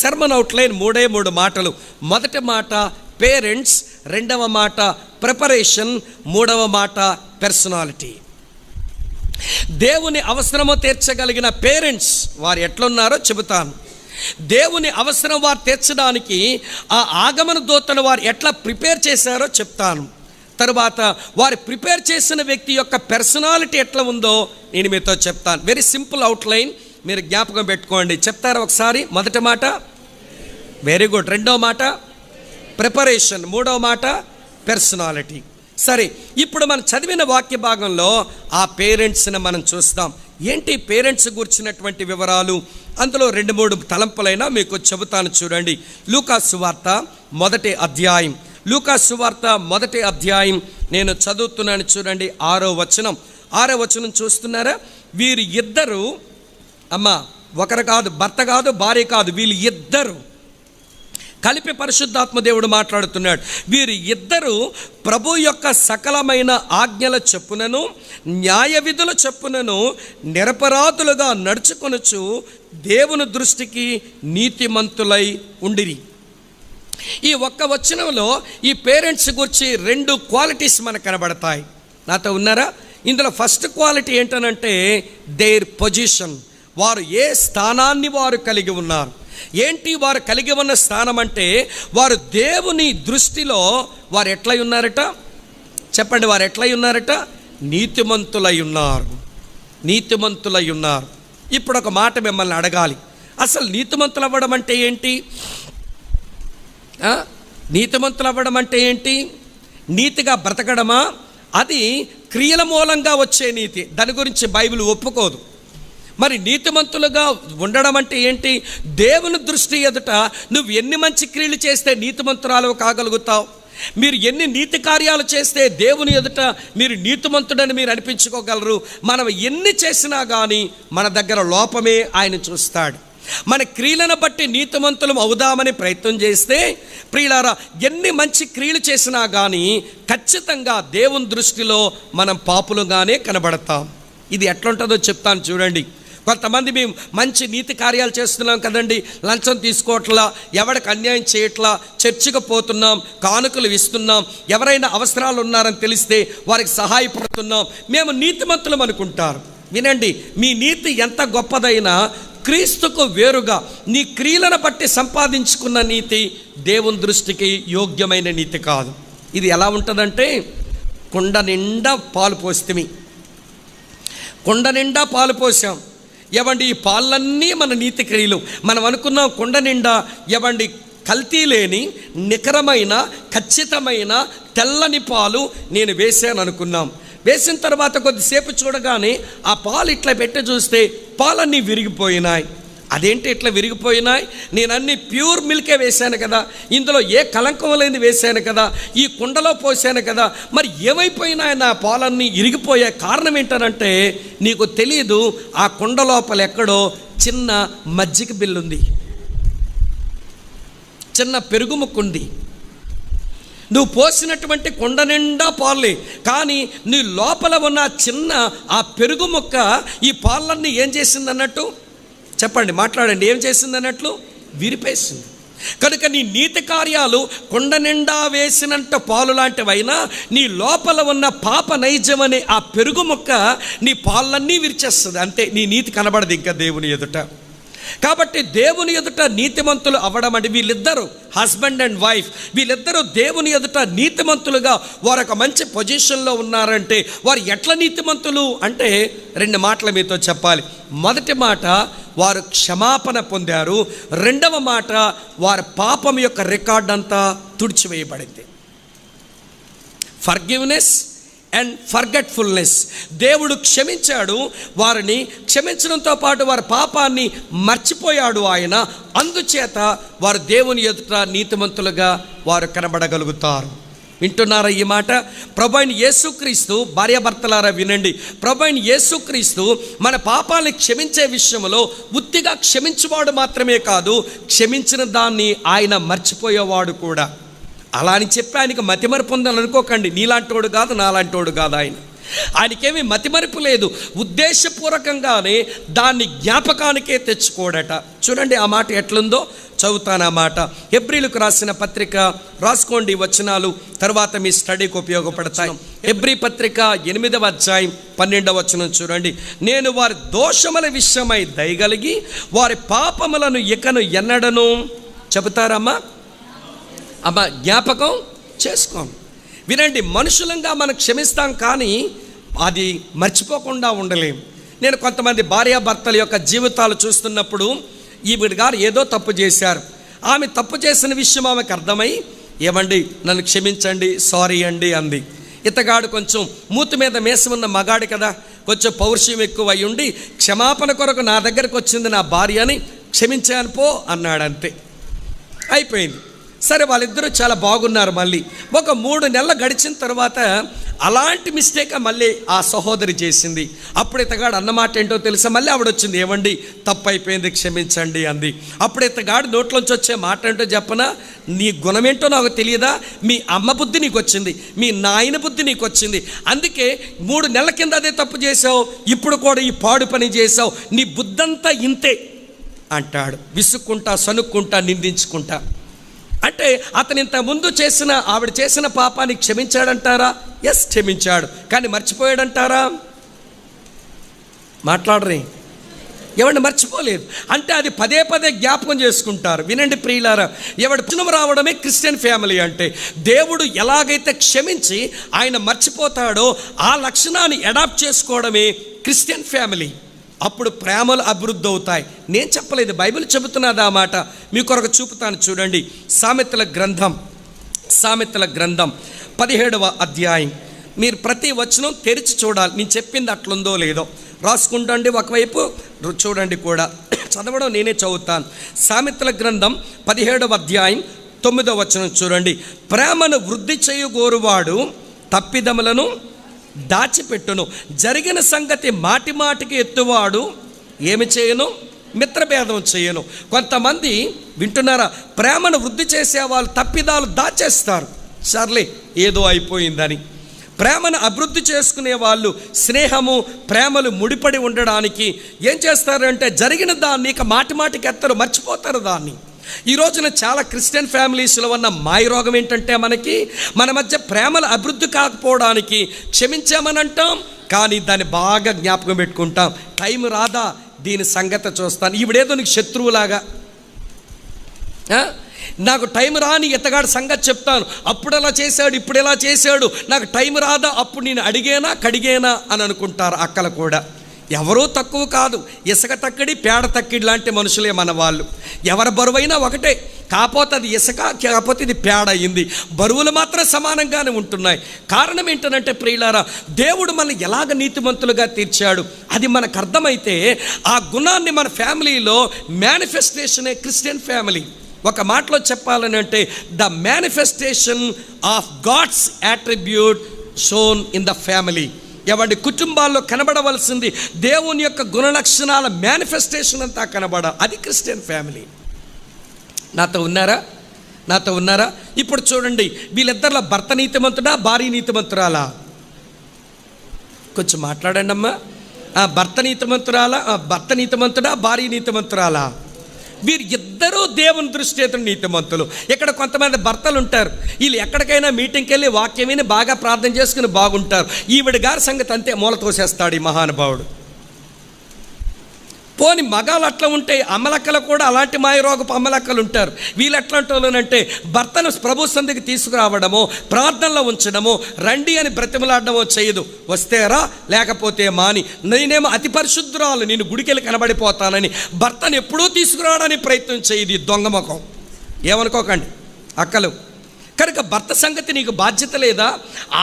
Sermon outline 3 మాటలు. మొదటి మాట పేరెంట్స్, రెండవ మాట ప్రిపరేషన్, మూడవ మాట పర్సనాలిటీ. దేవుని అవసరము తీర్చగలిగిన పేరెంట్స్ వారు ఎట్లున్నారో చెబుతాను. దేవుని అవసరం వారు తీర్చడానికి ఆ ఆగమన దూతను వారు ఎట్లా ప్రిపేర్ చేశారో చెప్తాను. తరువాత వారు ప్రిపేర్ చేసిన వ్యక్తి యొక్క పర్సనాలిటీ ఎట్లా ఉందో నేను మీతో చెప్తాను. వెరీ సింపుల్ అవుట్లైన్, మీరు జ్ఞాపకం పెట్టుకోండి. చెప్తారా ఒకసారి? మొదటి మాట వెరీ గుడ్, రెండవ మాట ప్రిపరేషన్, మూడవ మాట పర్సనాలిటీ. సరే, ఇప్పుడు మనం చదివిన వాక్య భాగంలో ఆ పేరెంట్స్ని మనం చూస్తాం. ఏంటి పేరెంట్స్ గురించినటువంటి వివరాలు? అందులో 2-3 తలంపులైనా మీకు చెబుతాను చూడండి. లూకాసు సువార్త 1వ అధ్యాయం, లూకాసు సువార్త 1వ అధ్యాయం నేను చదువుతున్నాను చూడండి. 6వ వచనం చూస్తున్నారా? వీరు ఇద్దరు, అమ్మ ఒకరు కాదు, భర్త కాదు, భార్య కాదు, వీళ్ళు ఇద్దరు కలిపి పరిశుద్ధాత్మ దేవుడు మాట్లాడుతున్నాడు. వీరు ఇద్దరు ప్రభు యొక్క సకలమైన ఆజ్ఞల చొప్పునను న్యాయ విధుల చొప్పునను నిరపరాధులుగా నడుచుకొనుచు దేవుని దృష్టికి నీతిమంతులై ఉండిరి. ఈ ఒక్క వచనంలో ఈ పేరెంట్స్ గురించి 2 క్వాలిటీస్ మనకు కనబడతాయి. నాతో ఉన్నారా? ఇందులో ఫస్ట్ క్వాలిటీ ఏంటనంటే దేర్ పొజిషన్. వారు ఏ స్థానాన్ని వారు కలిగి ఉన్నారు. ఏంటి వారు కలిగి ఉన్న స్థానం అంటే, వారు దేవుని దృష్టిలో వారు ఎట్లై ఉన్నారట? చెప్పండి, వారు ఎట్లై ఉన్నారట? నీతిమంతులై ఉన్నారు. నీతిమంతులై ఉన్నారు. ఇప్పుడు ఒక మాట మిమ్మల్ని అడగాలి, అసలు నీతిమంతులు అవ్వడం అంటే ఏంటి? నీతిమంతులు అవ్వడం అంటే ఏంటి? నీతిగా బ్రతకడమా? అది క్రియల మూలంగా వచ్చే నీతి. దాని గురించి బైబిల్ ఒప్పుకోదు. మరి నీతిమంతులుగా ఉండడం అంటే ఏంటి? దేవుని దృష్టి ఎదుట నువ్వు ఎన్ని మంచి క్రియలు చేస్తే నీతిమంతురాలు కాగలుగుతావు? మీరు ఎన్ని నీతి కార్యాలు చేస్తే దేవుని ఎదుట మీరు నీతిమంతుడని మీరు అనిపించుకోగలరు? మనం ఎన్ని చేసినా కానీ మన దగ్గర లోపమే ఆయన చూస్తాడు. మన క్రియలను బట్టి నీతిమంతులం అవుదామని ప్రయత్నం చేస్తే ప్రియులారా, ఎన్ని మంచి క్రియలు చేసినా కానీ ఖచ్చితంగా దేవుని దృష్టిలో మనం పాపులుగానే కనబడతాం. ఇది ఎట్లుంటుందో చెప్తాను చూడండి. కొంతమంది మేము మంచి నీతి కార్యాలు చేస్తున్నాం కదండి, లంచం తీసుకోవట్లా, ఎవరికి అన్యాయం చేయట్లా, చర్చికి పోతున్నాం, కానుకలు ఇస్తున్నాం, ఎవరైనా అవసరాలు ఉన్నారని తెలిస్తే వారికి సహాయపడుతున్నాం, మేము నీతిమంతులం అనుకుంటారు. వినండి, మీ నీతి ఎంత గొప్పదైనా క్రీస్తుకు వేరుగా నీ క్రియలను బట్టి సంపాదించుకున్న నీతి దేవుని దృష్టికి యోగ్యమైన నీతి కాదు. ఇది ఎలా ఉంటుందంటే, కుండ నిండా పాలు పోస్తేమి, కుండ నిండా పాలు పోసాం, ఎవండి ఈ పాలన్నీ మన నీతి క్రియలు. మనం అనుకున్నాం కుండ నిండా ఎవండి కల్తీ లేని నికరమైన ఖచ్చితమైన తెల్లని పాలు నేను వేసాను అనుకున్నాం. వేసిన తర్వాత కొద్దిసేపు చూడగానే ఆ పాలు ఇట్లా పెట్టి చూస్తే పాలన్నీ విరిగిపోయినాయి. అదేంటి ఇట్లా విరిగిపోయినాయి? నేను అన్ని ప్యూర్ మిల్కే వేశాను కదా, ఇందులో ఏ కలంకం లేని వేశాను కదా, ఈ కుండలో పోసాను కదా, మరి ఏమైపోయినాయి నా పాలన్నీ ఇరిగిపోయే కారణం ఏంటనంటే, నీకు తెలియదు ఆ కుండ లోపల ఎక్కడో చిన్న మజ్జిగ బిల్లుంది, చిన్న పెరుగు ముక్కుంది. నువ్వు పోసినటువంటి కుండ నిండా పాలే, కానీ నీ లోపల ఉన్న చిన్న ఆ పెరుగు ముక్క ఈ పాలన్నీ ఏం చేసింది అన్నట్టు? చెప్పండి, మాట్లాడండి, ఏం చేసింది అన్నట్లు? విరిపేసింది. కనుక నీ నీతి కార్యాలు కుండ నిండా వేసినంత పాలు లాంటివైనా నీ లోపల ఉన్న పాప నైజం అనే ఆ పెరుగు ముక్క నీ పాలన్నీ విరిచేస్తుంది. అంతే, నీ నీతి కనబడదు ఇంకా దేవుని ఎదుట. కాబట్టి దేవుని ఎదుట నీతిమంతులు అవ్వడం అంటే, వీళ్ళిద్దరూ హస్బెండ్ అండ్ వైఫ్, వీళ్ళిద్దరూ దేవుని ఎదుట నీతిమంతులుగా వారు ఒక మంచి పొజిషన్లో ఉన్నారంటే వారు ఎట్లా నీతిమంతులు అంటే 2 మాటలు మీతో చెప్పాలి. మొదటి మాట, వారు క్షమాపణ పొందారు. రెండవ మాట, వారి పాపం యొక్క రికార్డ్ అంతా తుడిచివేయబడింది. Forgiveness and forgetfulness. దేవుడు క్షమించాడు, వారిని క్షమించడంతో పాటు వారి పాపాన్ని మర్చిపోయాడు ఆయన. అందుచేత వారు దేవుని ఎదుట నీతిమంతులుగా వారు కనబడగలుగుతారు. వింటున్నారా ఈ మాట? ప్రభువైన యేసుక్రీస్తు, భార్యాభర్తలారా వినండి, ప్రభువైన యేసుక్రీస్తు మన పాపాలని క్షమించే విషయంలో ఉత్తిగా క్షమించేవాడు మాత్రమే కాదు, క్షమించిన దాన్ని ఆయన మర్చిపోయేవాడు కూడా. అలా అని చెప్పి ఆయనకి మతిమరుపు ఉందని అనుకోకండి. నీలాంటోడు కాదు, నాలాంటోడు కాదు ఆయన. ఆయనకేమీ మతిమరుపు లేదు. ఉద్దేశపూర్వకంగానే దాన్ని జ్ఞాపకానికే తెచ్చుకోడట. చూడండి ఆ మాట ఎట్లుందో, చదువుతాను ఆ మాట. హెబ్రీలకు రాసిన పత్రిక, రాసుకోండి వచనాలు, తర్వాత మీ స్టడీకి ఉపయోగపడతాయి. హెబ్రీ పత్రిక 8వ అధ్యాయం 12వ వచనం చూడండి. నేను వారి దోషముల విషయమై దయగలిగి వారి పాపములను ఇకను ఎన్నడను చెబుతారమ్మా అమ్మ జ్ఞాపకం చేసుకోం. వినండి, మనుషులంగా మనం క్షమిస్తాం, కానీ అది మర్చిపోకుండా ఉండలేం. నేను కొంతమంది భార్యాభర్తల యొక్క జీవితాలు చూస్తున్నప్పుడు, ఈవిడ గారు ఏదో తప్పు చేశారు, ఆమె తప్పు చేసిన విషయం ఆమెకు అర్థమై, ఏమండి నన్ను క్షమించండి, సారీ అండి అంది. ఇతగాడు కొంచెం మూతి మీద మేసం ఉన్న మగాడు కదా, కొంచెం పౌరుషం ఎక్కువ అయి ఉండి, క్షమాపణ కొరకు నా దగ్గరకు వచ్చింది నా భార్య అని క్షమించాను పో అన్నాడంతే, అయిపోయింది. సరే, వాళ్ళిద్దరూ చాలా బాగున్నారు. మళ్ళీ ఒక 3 నెలలు గడిచిన తర్వాత అలాంటి మిస్టేక్ మళ్ళీ ఆ సహోదరి చేసింది. అప్పుడు ఇతగాడు అన్నమాట ఏంటో తెలుసా? మళ్ళీ ఆవిడ వచ్చింది, ఏమండి తప్పు అయిపోయింది క్షమించండి అంది. అప్పుడు ఇతగాడు నోట్లోంచి వచ్చే మాట ఏంటో చెప్పనా? నీ గుణమేంటో నాకు తెలియదా? మీ అమ్మ బుద్ధి నీకు వచ్చింది, మీ నాయన బుద్ధి నీకు వచ్చింది, అందుకే 3 నెలల కింద అదే తప్పు చేసావు, ఇప్పుడు కూడా ఈ పాడు పని చేసావు, నీ బుద్ధంతా ఇంతే అంటాడు. విసుక్కుంటా, సనుక్కుంటా, నిందించుకుంటా. అంటే అతను ఇంత ముందు ఆవిడ చేసిన పాపాన్ని క్షమించాడంటారా? ఎస్, క్షమించాడు. కానీ మర్చిపోయాడంటారా? మాట్లాడరే, ఎవరిని మర్చిపోలేదు. అంటే అది పదే పదే జ్ఞాపకం చేసుకుంటారు. వినండి ప్రియులారా, ఎవడు పుణ్యం రావడమే క్రిస్టియన్ ఫ్యామిలీ అంటే. దేవుడు ఎలాగైతే క్షమించి ఆయన మర్చిపోతాడో ఆ లక్షణాన్ని అడాప్ట్ చేసుకోవడమే క్రిస్టియన్ ఫ్యామిలీ. అప్పుడు ప్రేమలు అభివృద్ధి అవుతాయి. నేను చెప్పలేదు, బైబిల్ చెబుతున్నది ఆ మాట. మీ కొరకు చూపుతాను చూడండి. సామెతల గ్రంథం 17వ అధ్యాయం. మీరు ప్రతి వచనం తెరిచి చూడాలి, నేను చెప్పింది అట్లుందో లేదో. రాసుకుంటండి, ఒకవైపు చూడండి కూడా. చదవడం నేనే చదువుతాను. సామెతల గ్రంథం 17వ అధ్యాయం 9వ వచనం చూడండి. ప్రేమను వృద్ధి చేయగోరువాడు తప్పిదములను దాచిపెట్టును, జరిగిన సంగతి మాటి మాటికి ఎత్తువాడు ఏమి చేయను? మిత్రభేదం చేయను. కొంతమంది వింటున్నారా, ప్రేమను వృద్ధి చేసే వాళ్ళు తప్పిదాలు దాచేస్తారు, సర్లే ఏదో అయిపోయిందని. ప్రేమను అభివృద్ధి చేసుకునే వాళ్ళు స్నేహము ప్రేమలు ముడిపడి ఉండడానికి ఏం చేస్తారంటే, జరిగిన దాన్ని ఇక మాటి మాటికి ఎత్తరు, మర్చిపోతారు దాన్ని. ఈ రోజున చాలా క్రిస్టియన్ ఫ్యామిలీస్లో ఉన్న మాయరోగం ఏంటంటే, మన మధ్య ప్రేమలు అభివృద్ధి కాకపోవడానికి క్షమించామని అంటాం, కానీ దాన్ని బాగా జ్ఞాపకం పెట్టుకుంటాం. టైం రాదా దీని సంగతి చూస్తాను, ఈవిడేదో నీకు శత్రువులాగా, నాకు టైం రాని ఇతగాడు సంగతి చెప్తాను, అప్పుడు ఎలా చేశాడు ఇప్పుడు ఎలా చేశాడు, నాకు టైం రాదా అప్పుడు నేను అడిగేనా కడిగేనా అని అనుకుంటారు అక్కలు కూడా. ఎవరూ తక్కువ కాదు, ఇసుక తక్కిడి పేడ తక్కిడి లాంటి మనుషులే మన వాళ్ళు. ఎవరి బరువైనా ఒకటే, కాకపోతే అది ఇసుక, కాకపోతే ఇది పేడ అయింది. బరువులు మాత్రం సమానంగానే ఉంటున్నాయి. కారణం ఏంటంటే ప్రియులారా, దేవుడు మనల్ని ఎలాగ నీతిమంతులుగా తీర్చాడు అది మనకు అర్థమైతే ఆ గుణాన్ని మన ఫ్యామిలీలో మేనిఫెస్టేషనే క్రిస్టియన్ ఫ్యామిలీ. ఒక మాటలో చెప్పాలని అంటే, the manifestation of God's attribute shown in the family. ఎవరి కుటుంబాల్లో కనబడవలసింది దేవుని యొక్క గుణలక్షణాల మేనిఫెస్టేషన్ అంతా అది క్రిస్టియన్ ఫ్యామిలీ. నాతో ఉన్నారా? ఇప్పుడు చూడండి, వీళ్ళిద్దరిలో భర్త నీతిమంతుడా, భార్య నీతిమంతురాలా? కొంచెం మాట్లాడండి అమ్మా. భర్త నీతిమంతుడా, భార్య నీతిమంతురాలా? వీరు ఇద్దరూ దేవుని దృష్టి ఎదురు నీతిమంతులు. ఇక్కడ కొంతమంది భర్తలు ఉంటారు, వీళ్ళు ఎక్కడికైనా మీటింగ్కి వెళ్ళి వాక్యం విని బాగా ప్రార్థన చేసుకుని బాగుంటారు. ఈవిడ గారి సంగతి అంతే, మూల తోసేస్తాడు ఈ మహానుభావుడు. పోని మగాళ్ళు అట్లా ఉంటే అమ్మలక్కలు కూడా అలాంటి మాయరోగపు అమ్మలక్కలు ఉంటారు. వీళ్ళు ఎట్లాంటి వాళ్ళనంటే, భర్తను ప్రభు సంధికి తీసుకురావడమో ప్రార్థనలో ఉంచడమో రండి అని బ్రతిమలాడడమో చేయదు. వస్తేరా లేకపోతే మాని, నేనేమో అతి పరిశుద్ధురాలు, నేను గుడికెళ్ళి కనబడిపోతానని భర్తను ఎప్పుడూ తీసుకురావడానికి ప్రయత్నం చేయదు. దొంగ ముఖం, ఏమనుకోకండి అక్కలు. కనుక భర్త సంగతి నీకు బాధ్యత లేదా?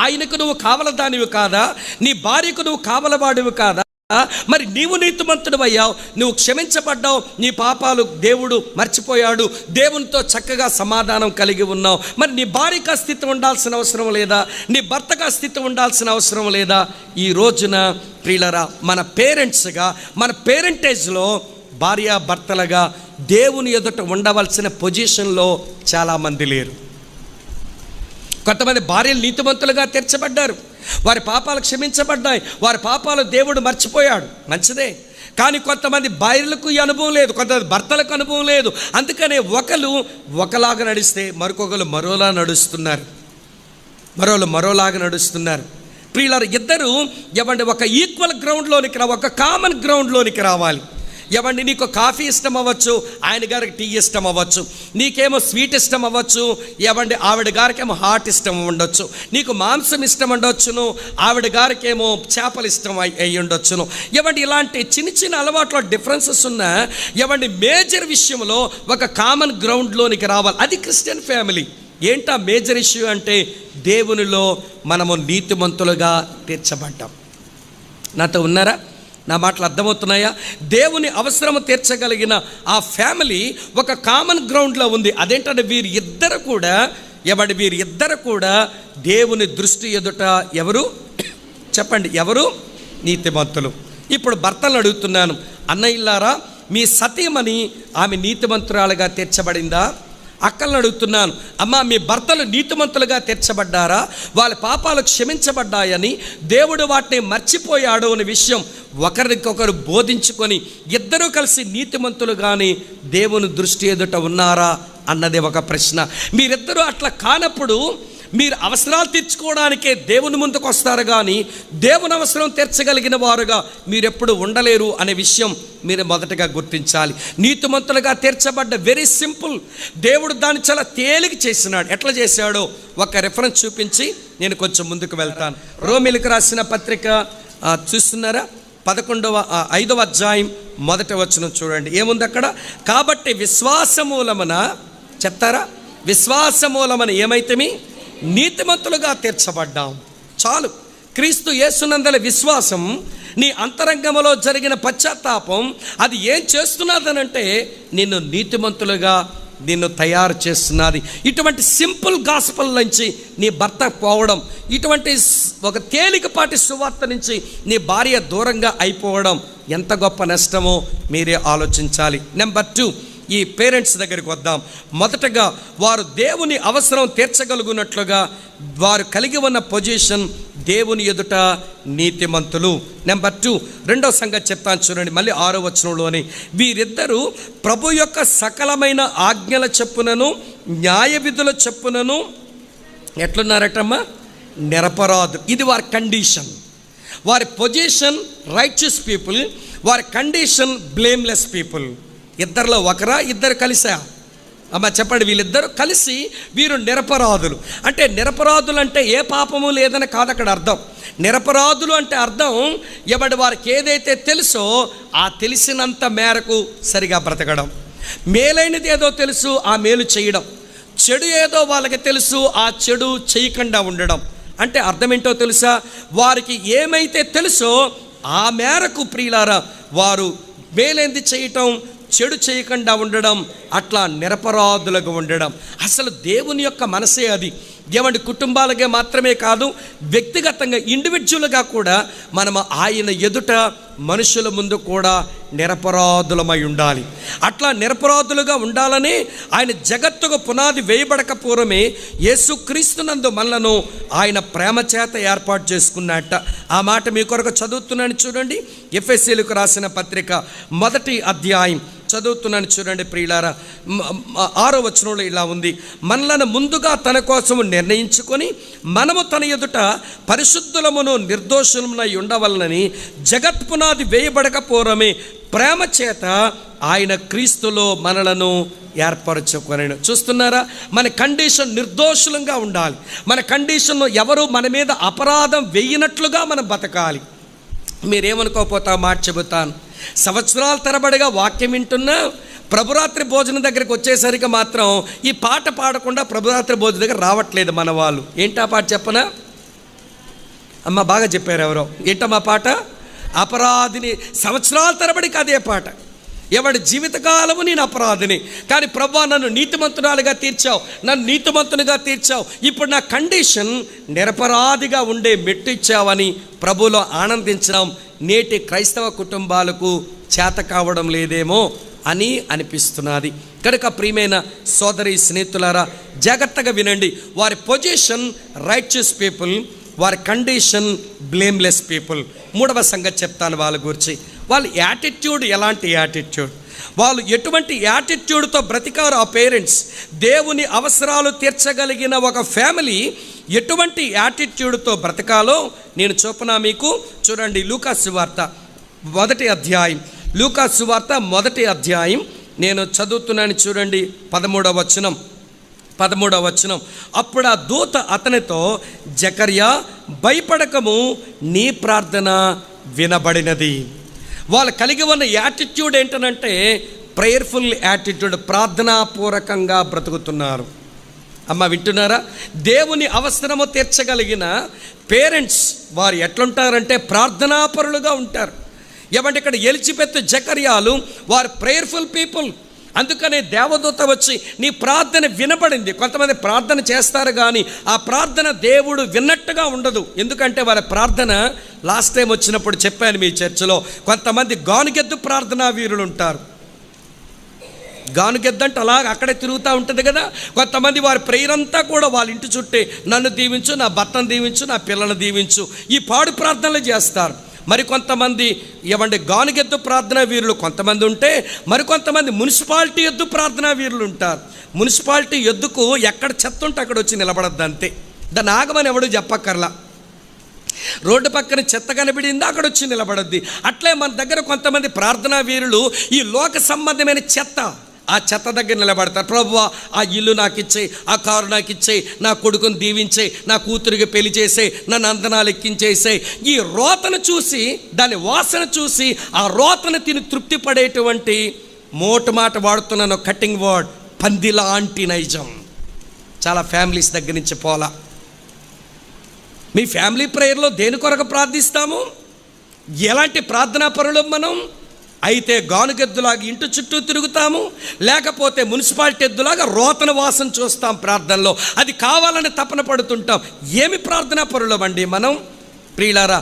ఆయనకు నువ్వు కావలదానివి కాదా? నీ భార్యకు నువ్వు కావలవాడివి కాదా? మరి నీవు నీతిమంతుడు అయ్యావు, నువ్వు క్షమించబడ్డావు, నీ పాపాలు దేవుడు మర్చిపోయాడు, దేవునితో చక్కగా సమాధానం కలిగి ఉన్నావు. మరి నీ భార్యకు ఆ స్థితి ఉండాల్సిన అవసరం లేదా? నీ భర్తకు ఆ స్థితి ఉండాల్సిన అవసరం లేదా? ఈ రోజున ప్రియులరా, మన పేరెంట్స్గా, మన పేరెంటేజ్లో భార్యాభర్తలుగా దేవుని ఎదుట ఉండవలసిన పొజిషన్లో చాలామంది లేరు. కొంతమంది భార్యలు నీతిమంతులుగా తీర్చబడ్డారు, వారి పాపాలు క్షమించబడ్డాయి, వారి పాపాలు దేవుడు మర్చిపోయాడు, మంచిదే. కానీ కొంతమంది భార్యలకు ఈ అనుభవం లేదు, కొంతమంది భర్తలకు అనుభవం లేదు. అందుకనే ఒకరు ఒకలాగా నడిస్తే మరొకరు మరోలాగా నడుస్తున్నారు. ప్రియులారా, ఇద్దరు ఎవండి ఒక ఈక్వల్ గ్రౌండ్లోనికి ఒక కామన్ గ్రౌండ్లోనికి రావాలి. ఎవండి నీకు కాఫీ ఇష్టం అవ్వచ్చు, ఆయన గారికి టీ ఇష్టం అవ్వచ్చు, నీకేమో స్వీట్ ఇష్టం అవ్వచ్చు, ఎవండి ఆవిడ గారికేమో హాట్ ఇష్టం ఉండొచ్చు, నీకు మాంసం ఇష్టం ఉండొచ్చును, ఆవిడ గారికేమో చేపలు ఇష్టం అయి ఉండొచ్చును. ఎవండి ఇలాంటి చిన్న చిన్న అలవాట్లో డిఫరెన్సెస్ ఉన్న ఎవండి మేజర్ విషయంలో ఒక కామన్ గ్రౌండ్లోనికి రావాలి. అది క్రిస్టియన్ ఫ్యామిలీ. ఏంటా మేజర్ ఇష్యూ అంటే దేవునిలో మనము నీతిమంతులుగా తీర్చబడ్డాం. నాతో ఉన్నారా? నా మాటలు అర్థమవుతున్నాయా? దేవుని అవసరము తీర్చగలిగిన ఆ ఫ్యామిలీ ఒక కామన్ గ్రౌండ్లో ఉంది. అదేంటంటే వీరిద్దరు కూడా దేవుని దృష్టి ఎదుట ఎవరు చెప్పండి, ఎవరు? నీతిమంతులు. ఇప్పుడు భర్తలను అడుగుతున్నాను, అన్నయ్యలారా, మీ సతీమణి ఆమె నీతిమంతురాలుగా తీర్చబడిందా? అక్కలను అడుగుతున్నాను, అమ్మా మీ భర్తలు నీతిమంతులుగా తీర్చబడ్డారా? వాళ్ళ పాపాలు క్షమించబడ్డాయని, దేవుడు వాటిని మర్చిపోయాడు అనే విషయం ఒకరికొకరు బోధించుకొని ఇద్దరూ కలిసి నీతిమంతులు కానీ దేవుని దృష్టి ఎదుట ఉన్నారా అన్నది ఒక ప్రశ్న. మీరిద్దరూ అట్లా కానప్పుడు మీరు అవసరాలు తీర్చుకోవడానికే దేవుని ముందుకు వస్తారు కానీ దేవుని అవసరం తీర్చగలిగిన వారుగా మీరెప్పుడు ఉండలేరు అనే విషయం మీరు మొదటగా గుర్తించాలి. నీతిమంతులుగా తీర్చబడ్డ వెరీ సింపుల్. దేవుడు దాన్ని చాలా తేలిక చేసినాడు. ఎట్లా చేశాడో ఒక రెఫరెన్స్ చూపించి నేను కొంచెం ముందుకు వెళ్తాను. రోమీయులకు రాసిన పత్రిక చూస్తున్నారా? 5వ అధ్యాయం 1వ వచనం చూడండి, ఏముంది అక్కడ? కాబట్టి విశ్వాసమూలమున చెప్తారా? విశ్వాసమూలమున ఏమైతేమి నీతిమంతులుగా తీర్చబడ్డాం. చాలు. క్రీస్తు యేసునందల విశ్వాసం, నీ అంతరంగంలో జరిగిన పశ్చాత్తాపం అది ఏం చేస్తున్నదనంటే నిన్ను నీతిమంతులుగా నిన్ను తయారు చేస్తున్నది. ఇటువంటి సింపుల్ గాస్పల్ నుంచి నీ భర్త పోవడం, ఇటువంటి ఒక తేలికపాటి సువార్త నుంచి నీ భార్య దూరంగా అయిపోవడం ఎంత గొప్ప నష్టమో మీరే ఆలోచించాలి. నెంబర్ 2, ఈ పేరెంట్స్ దగ్గరికి వద్దాం. మొదటగా వారు దేవుని అవసరం తీర్చగలుగునట్లుగా వారు కలిగి ఉన్న పొజిషన్ దేవుని ఎదుట నీతిమంతులు. నెంబర్ 2, రెండవ సంగతి చెప్తాను చూడండి, మళ్ళీ 6వ వచనంలోని, వీరిద్దరూ ప్రభు యొక్క సకలమైన ఆజ్ఞల చెప్పునను న్యాయ విధుల చెప్పునను ఎట్లున్నారటమ్మా? నిరపరాధు. ఇది వారి కండిషన్. వారి పొజిషన్ రైచియస్ పీపుల్, వారి కండిషన్ బ్లేమ్లెస్ పీపుల్. ఇద్దరిలో ఒకరా? ఇద్దరు కలిసా? అమ్మ చెప్పండి. వీళ్ళిద్దరూ కలిసి వీరు నిరపరాధులు. అంటే నిరపరాధులు అంటే ఏ పాపము లేదని కాదు అక్కడ అర్థం. నిరపరాధులు అంటే అర్థం ఎవడి వారికి ఏదైతే తెలుసో ఆ తెలిసినంత మేరకు సరిగా బ్రతకడం, మేలైనది ఏదో తెలుసు ఆ మేలు చేయడం, చెడు ఏదో వాళ్ళకి తెలుసు ఆ చెడు చేయకుండా ఉండడం. అంటే అర్థం ఏంటో తెలుసా? వారికి ఏమైతే తెలుసో ఆ మేరకు ప్రియులారా వారు మేలేంది చేయటం, చెడు చేయకుండా ఉండడం, అట్లా నిరపరాధులుగా ఉండడం. అసలు దేవుని యొక్క మనసే అది. ఏమంటే కుటుంబాలకే మాత్రమే కాదు, వ్యక్తిగతంగా ఇండివిజువల్గా కూడా మనం ఆయన ఎదుట మనుషుల ముందు కూడా నిరపరాధులమై ఉండాలి. అట్లా నిరపరాధులుగా ఉండాలని ఆయన జగత్తుకు పునాది వేయబడక పూర్వమే యేసుక్రీస్తునందు మనలను ఆయన ప్రేమ చేత ఏర్పాటు చేసుకున్నట్ట. ఆ మాట మీ కొరకు చదువుతున్నాను చూడండి. ఎఫెసీయులకు రాసిన పత్రిక 1వ అధ్యాయం చదువుతున్నాను చూడండి ప్రియులారా. 6వ వచనంలో ఇలా ఉంది, మనలను ముందుగా తన కోసం నిర్ణయించుకొని మనము తన ఎదుట పరిశుద్ధులమును నిర్దోషులమునై ఉండవలనని జగత్ పునాది వేయబడక పూర్వమే ప్రేమ చేత ఆయన క్రీస్తులో మనలను ఏర్పరచుకొనెను. చూస్తున్నారా? మన కండిషన్ నిర్దోషులంగా ఉండాలి. మన కండిషన్లో ఎవరు మన మీద అపరాధం వేయనట్లుగా మనం బతకాలి. మీరేమనుకోకపోతా మాట చెబుతాను. సంవత్సరాల తరబడిగా వాక్యం వింటున్నా ప్రభురాత్రి భోజనం దగ్గరికి వచ్చేసరికి మాత్రం ఈ పాట పాడకుండా ప్రభురాత్రి భోజనం దగ్గర రావట్లేదు మన వాళ్ళు. ఏంటా పాట చెప్పనా? అమ్మ బాగా చెప్పారు ఎవరో. ఏంటమ్మా పాట? అపరాధిని. సంవత్సరాల తరబడికి అదే పాట. ఎవడి జీవితకాలము నేను అపరాధిని, కానీ ప్రభువా నన్ను నీతిమంతురాలుగా తీర్చావు, నన్ను నీతిమంతునిగా తీర్చావు, ఇప్పుడు నా కండిషన్ నిరపరాధిగా ఉండే మెట్టు ఇచ్చావని ప్రభువులో ఆనందించడం నేటి క్రైస్తవ కుటుంబాలకు చేత కావడం లేదేమో అని అనిపిస్తున్నది. కనుక ప్రియమైన సోదరి స్నేహితులారా, జాగ్రత్తగా వినండి. వారి పొజిషన్ రైచియస్ పీపుల్, వారి కండిషన్ బ్లేమ్లెస్ పీపుల్. మూడవ సంగతి చెప్తాను వాళ్ళ గురించి. వాళ్ళ యాటిట్యూడ్ ఎలాంటి యాటిట్యూడ్, వాళ్ళు ఎటువంటి యాటిట్యూడ్తో బ్రతికారు ఆ పేరెంట్స్. దేవుని అవసరాలు తీర్చగలిగిన ఒక ఫ్యామిలీ ఎటువంటి యాటిట్యూడ్తో బ్రతకాలో నేను చూపనా మీకు. చూడండి, లూకాసు వార్త 1వ అధ్యాయం, లూకాసు వార్త 1వ అధ్యాయం నేను చదువుతున్నాను. చూడండి 13వ వచనం. అప్పుడు ఆ దూత అతనితో, జకర్యా భయపడకము, నీ ప్రార్థన వినబడినది. వాళ్ళు కలిగి ఉన్న యాటిట్యూడ్ ఏంటనంటే ప్రేయర్ఫుల్ యాటిట్యూడ్, ప్రార్థనాపూర్వకంగా బ్రతుకుతున్నారు. అమ్మ వింటున్నారా? దేవుని అవసరము తీర్చగలిగిన పేరెంట్స్ వారు ఎట్లుంటారంటే ప్రార్థనాపరులుగా ఉంటారు. ఏమంటే ఇక్కడ ఎలిజబెత్, జకర్యాలు వారు ప్రేయర్ఫుల్ పీపుల్. అందుకనే దేవదూత వచ్చి నీ ప్రార్థన వినబడింది. కొంతమంది ప్రార్థన చేస్తారు కానీ ఆ ప్రార్థన దేవుడు విన్నట్టుగా ఉండదు. ఎందుకంటే వారి ప్రార్థన లాస్ట్ టైం వచ్చినప్పుడు చెప్పాను మీ చర్చలో, కొంతమంది గానుగెద్దు ప్రార్థనా వీరులు ఉంటారు. గానుగెద్దంటే అలాగ అక్కడే తిరుగుతూ ఉంటుంది కదా. కొంతమంది వారి ప్రేయర్ అంతా కూడా వాళ్ళ ఇంటి చుట్టే నన్ను దీవించు, నా భర్తను దీవించు, నా పిల్లలను దీవించు, ఈ పాడు ప్రార్థనలు చేస్తారు. మరికొంతమంది ఏమంటే గానుగెద్దు ప్రార్థనా వీరులు కొంతమంది ఉంటే, మరికొంతమంది మున్సిపాలిటీ ఎద్దు ప్రార్థనా వీరులు ఉంటారు. మున్సిపాలిటీ ఎద్దుకు ఎక్కడ చెత్త ఉంటే అక్కడ వచ్చి నిలబడద్దు అంతే, దాన్ని ఆగమని ఎవడు చెప్పక్కర్లా. రోడ్డు పక్కన చెత్త కనబడిందా అక్కడ వచ్చి నిలబడద్ది. అట్లే మన దగ్గర కొంతమంది ప్రార్థనా వీరులు ఈ లోక సంబంధమైన చెత్త, ఆ చెత్త దగ్గర నిలబడతారు. ప్రభువా ఆ ఇల్లు నాకు ఇచ్చేయి, ఆ కారు నాకు ఇచ్చేయి, నా కొడుకుని దీవించేయి, నా కూతురికి పెళ్లి చేసేయి, నన్ను అందనాలు ఎక్కించేసేయి. ఈ రోతను చూసి, దాని వాసన చూసి ఆ రోతను తిని తృప్తి పడేటువంటి మోటు మాట వాడుతున్నాను, కటింగ్ వర్డ్, పందిలాంటి నైజం చాలా ఫ్యామిలీస్ దగ్గర నుంచి పోలా. మీ ఫ్యామిలీ ప్రేయర్లో దేని కొరకు ప్రార్థిస్తాము? ఎలాంటి ప్రార్థనా పరులం మనం? అయితే గానుగెద్దులాగా ఇంటి చుట్టూ తిరుగుతాము, లేకపోతే మున్సిపాలిటీ ఎద్దులాగా రోతన వాసన చూస్తాం ప్రార్థనలో. అది కావాలని తపన పడుతుంటాం. ఏమి ప్రార్థనా పరులమండి మనం? ప్రియులారా,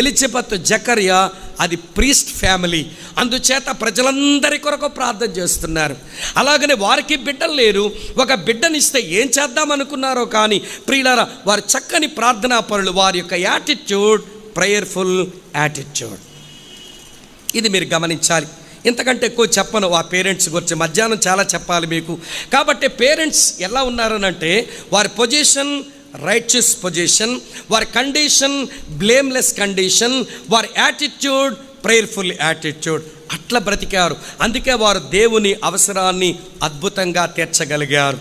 ఎలిజబెత్, జకర్యా అది ప్రీస్ట్ ఫ్యామిలీ. అందుచేత ప్రజలందరి కొరకు ప్రార్థన చేస్తున్నారు. అలాగనే వారికి బిడ్డలు లేరు. ఒక బిడ్డనిస్తే ఏం చేద్దాం అనుకున్నారో కానీ ప్రియులారా, వారి చక్కని ప్రార్థనా పరులు. వారి యొక్క యాటిట్యూడ్ ప్రేయర్ఫుల్ యాటిట్యూడ్. ఇది మీరు గమనించాలి. ఇంతకంటే ఎక్కువ చెప్పను ఆ పేరెంట్స్ గురించి, మధ్యాహ్నం చాలా చెప్పాలి మీకు. కాబట్టి పేరెంట్స్ ఎలా ఉన్నారనంటే వారి పొజిషన్ రైచియస్ పొజిషన్, వారి కండిషన్ బ్లేమ్లెస్ కండిషన్, వారి యాటిట్యూడ్ ప్రేయర్ఫుల్ యాటిట్యూడ్. అట్లా బ్రతికారు. అందుకే వారు దేవుని అవసరాన్ని అద్భుతంగా తీర్చగలిగారు.